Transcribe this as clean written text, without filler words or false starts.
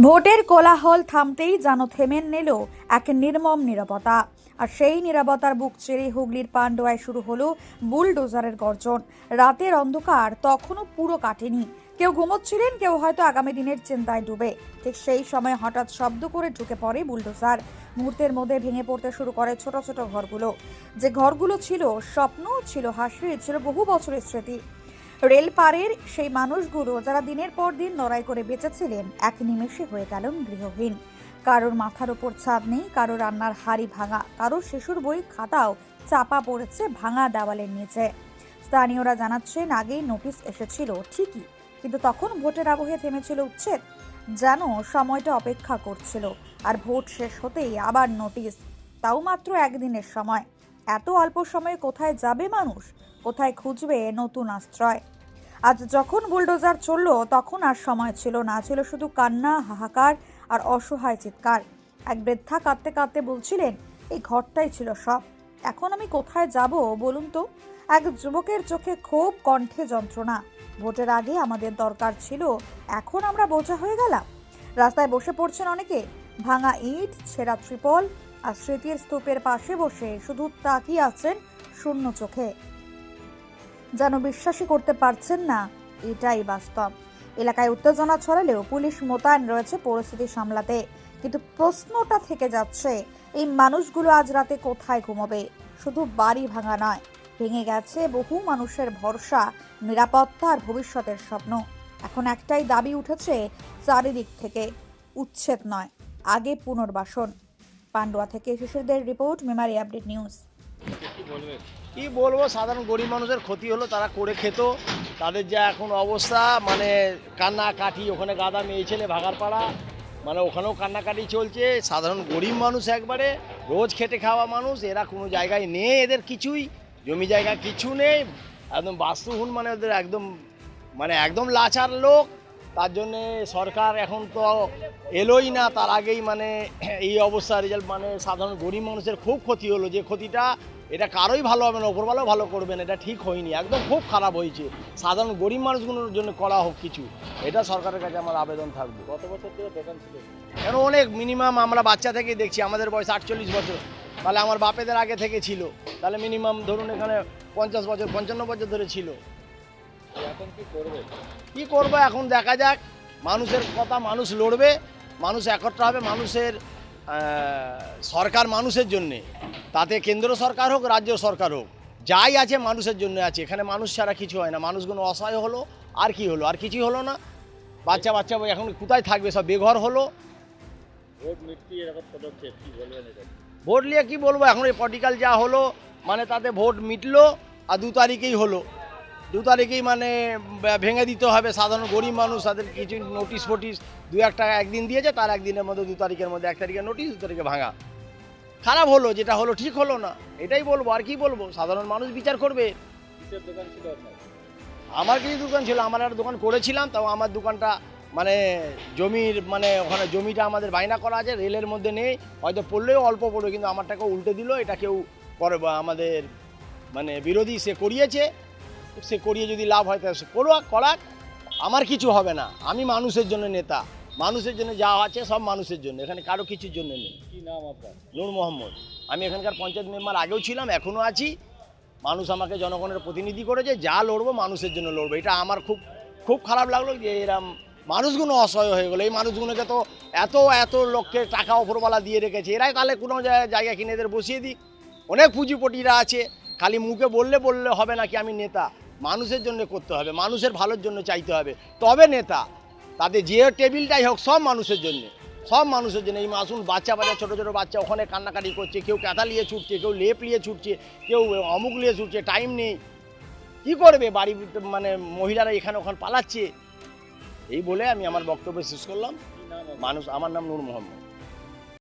ভোটের কোলাহল থামতেই যেন থেমে নিল এক নির্মম নীরবতা। আর সেই নীরবতার বুক চিরে হুগলির পান্ডুয়ায় শুরু হলো বুলডোজারের গর্জন। রাতের অন্ধকার তখনও পুরো কাটেনি, কেউ ঘুমোচ্ছিলেন, কেউ হয়তো আগামী দিনের চিন্তায় ডুবে। ঠিক সেই সময় হঠাৎ শব্দ করে ঢুকে পড়ে বুলডোজার। মুহূর্তের মধ্যে ভেঙে পড়তে শুরু করে ছোট ছোট ঘরগুলো। যে ঘরগুলো ছিল স্বপ্ন, ছিল হাসি, ছিল বহু বছরের স্মৃতি। রেল পারের সেই মানুষগুলো যারা দিনের পর দিন লড়াই করে বেঁচেছিলেন, এক নিমেষে হয়ে গেলেন গৃহহীন। কারোর মাথার ওপর ছাদ নেই, কারোর রান্নার হাড়ি ভাঙা, কারোর শিশুর বই খাতাও চাপা পড়েছে ভাঙা দেওয়ালের নিচে। স্থানীয়রা জানাচ্ছেন, আগেই নোটিশ এসেছিল ঠিকই, কিন্তু তখন ভোটের আবহে থেমেছিল উচ্ছেদ। যেন সময়টা অপেক্ষা করছিল, আর ভোট শেষ হতেই আবার নোটিশ, তাও মাত্র একদিনের সময়। এত অল্প সময়ে কোথায় যাবে মানুষ, কোথায় খুঁজবে নতুন আশ্রয়? আজ যখন বুলডোজার চলল, তখন আর সময় ছিল না, ছিল শুধু কান্না, হাহাকার আর অসহায় চিৎকার। এক বৃদ্ধা কাঁদতে কাঁদতে বলছিলেন, এই ঘরটাই ছিল সব, এখন আমি কোথায় যাব বলুন তো? এক যুবকের চোখে ক্ষোভ, কণ্ঠে যন্ত্রণা। ভোটের আগে আমাদের দরকার ছিল, এখন আমরা বোঝা হয়ে গেলাম। রাস্তায় বসে পড়ছেন অনেকে, ভাঙা ইট, ছেঁড়া ত্রিপল আর স্মৃতির স্তূপের পাশে বসে শুধু তাকিয়ে আছেন শূন্য চোখে। যেন বিশ্বাসই করতে পারছেন না এটাই বাস্তব। এলাকায় উত্তেজনা ছড়ালেও পুলিশ মোতায়েন রয়েছে পরিস্থিতি সামলাতে। কিন্তু প্রশ্নটা থেকে যাচ্ছে, এই মানুষগুলো আজ রাতে কোথায় ঘুমাবে? শুধু বাড়ি ভাঙা নয়, ভেঙে গেছে বহু মানুষের ভরসা, নিরাপত্তা আর ভবিষ্যতের স্বপ্ন। এখন একটাই দাবি উঠেছে চারিদিক থেকে, উচ্ছেদ নয়, আগে পুনর্বাসন। পান্ডুয়া থেকে শিশুদের রিপোর্ট, মেমারি আপডেট নিউজ। কি বলবো, সাধারণ গরিব মানুষের ক্ষতি হলো, তারা করে খেত, তাদের যা এখন অবস্থা, মানে কান্নাকাটি। ওখানে গাদা মেয়ে ছেলে ভাগার পাড়া, মানে ওখানেও কান্নাকাটি চলছে। সাধারণ গরিব মানুষ একবারে রোজ খেটে খাওয়া মানুষ, এরা কোনো জায়গায় নেই, এদের কিছুই জমি জায়গা কিছু নেই, একদম বাস্তুহীন, মানে ওদের একদম একদম লাচার লোক। তার জন্যে সরকার এখন তো এলোই না, তার আগেই এই অবস্থা রেজাল্ট, সাধারণ গরিব মানুষের খুব ক্ষতি হলো। যে ক্ষতিটা, এটা কারোই ভালো হবে না, ওপরওয়ালাও ভালো করবেন, এটা ঠিক হয়নি, একদম খুব খারাপ হয়েছে। সাধারণ গরিব মানুষগুলোর জন্য করা হোক কিছু, এটা সরকারের কাছে আমার আবেদন থাকবে। কত বছর ধরে দোকান ছিল? কেন অনেক, মিনিমাম আমরা বাচ্চা থেকেই দেখছি, আমাদের বয়স 48 বছর, তাহলে আমার বাপেদের আগে থেকে ছিল, তাহলে মিনিমাম ধরুন এখানে 50 বছর 55 বছর ধরে ছিল। এখন কি করবে? কি করবো এখন দেখা যাক, মানুষের কথা মানুষ লড়বে, মানুষ একত্র হবে, মানুষের সরকার মানুষের জন্যে, তাতে কেন্দ্র সরকার হোক, রাজ্য সরকার হোক, যাই আছে মানুষের জন্য আছে। এখানে মানুষ ছাড়া কিছু হয় না, মানুষগুলো অসহায় হলো, আর কি হলো? আর কিছুই হলো না। বাচ্চা এখন কোথায় থাকবে, সব বেঘর হলো। ভোট মিটতিয়ে এরকম পদক্ষেপ, কি বলবেন এটা? ভোট নিয়ে কি বলবো, এখন এই পলিটিক্যাল যা হলো, তাতে ভোট মিটলো, আর 2 তারিখেই হলো। 2 তারিখেই ভেঙে দিতে হবে। সাধারণ গরিব মানুষ, তাদের কিছু নোটিশ ফোটিশ 2-1 টাকা একদিন দিয়েছে, তার একদিনের মধ্যে 2 তারিখের মধ্যে 1 তারিখে নোটিশ, 2 তারিখে ভাঙা। খারাপ হলো, যেটা হলো ঠিক হলো না, এটাই বলবো, আর কি বলবো। সাধারণ মানুষ বিচার করবে। কিসের দোকান ছিল আপনার? আমার কিছু দোকান ছিল, আমার একটা দোকান করেছিলাম, তাও আমার দোকানটা জমির, ওখানে জমিটা আমাদের বায়না করা আছে, রেলের মধ্যে নেই, হয়তো পড়লেও অল্প পড়বে, কিন্তু আমার টাকা উল্টে দিল। এটা কেউ করে, আমাদের বিরোধী, সে করিয়েছে, সে করিয়ে যদি লাভ হয় তাহলে সে করাক, আমার কিছু হবে না। আমি মানুষের জন্য নেতা, মানুষের জন্য যা আছে সব মানুষের জন্য, এখানে কারো কিছুর জন্য নেই। কি নাম আপনার? নূর মোহাম্মদ। আমি এখানকার পঞ্চায়েত মেম্বার আগেও ছিলাম, এখনও আছি। মানুষ আমাকে জনগণের প্রতিনিধি করেছে, যা লড়বো মানুষের জন্য লড়বো। এটা আমার খুব খুব খারাপ লাগলো যে এরম মানুষগুলো অসহায় হয়ে গেলো। এই মানুষগুলোকে তো এত এত লোককে টাকা ওপরওয়ালা দিয়ে রেখেছে, এরাই তাহলে কোনো জায়গা কিনে এদের বসিয়ে দিই। অনেক পুঁজিপটিরা আছে, খালি মুখে বললে হবে না কি আমি নেতা। মানুষের জন্য করতে হবে, মানুষের ভালোর জন্য চাইতে হবে, তবে নেতা। তাদের যে টেবিলটাই হোক সব মানুষের জন্য, সব মানুষের জন্য। এই মাসুম বাচ্চা ছোটো ছোটো বাচ্চা ওখানে কান্নাকাটি করছে, কেউ ক্যাথা নিয়ে ছুটছে, কেউ লেপ নিয়ে ছুটছে, কেউ অমুক নিয়ে ছুটছে, টাইম নেই। কী করবে বাড়ি, মহিলারা এখানে ওখানে পালাচ্ছে। এই বলে আমি আমার বক্তব্য শেষ করলাম। কি নাম আপনার? আমার নাম নূর মোহাম্মদ।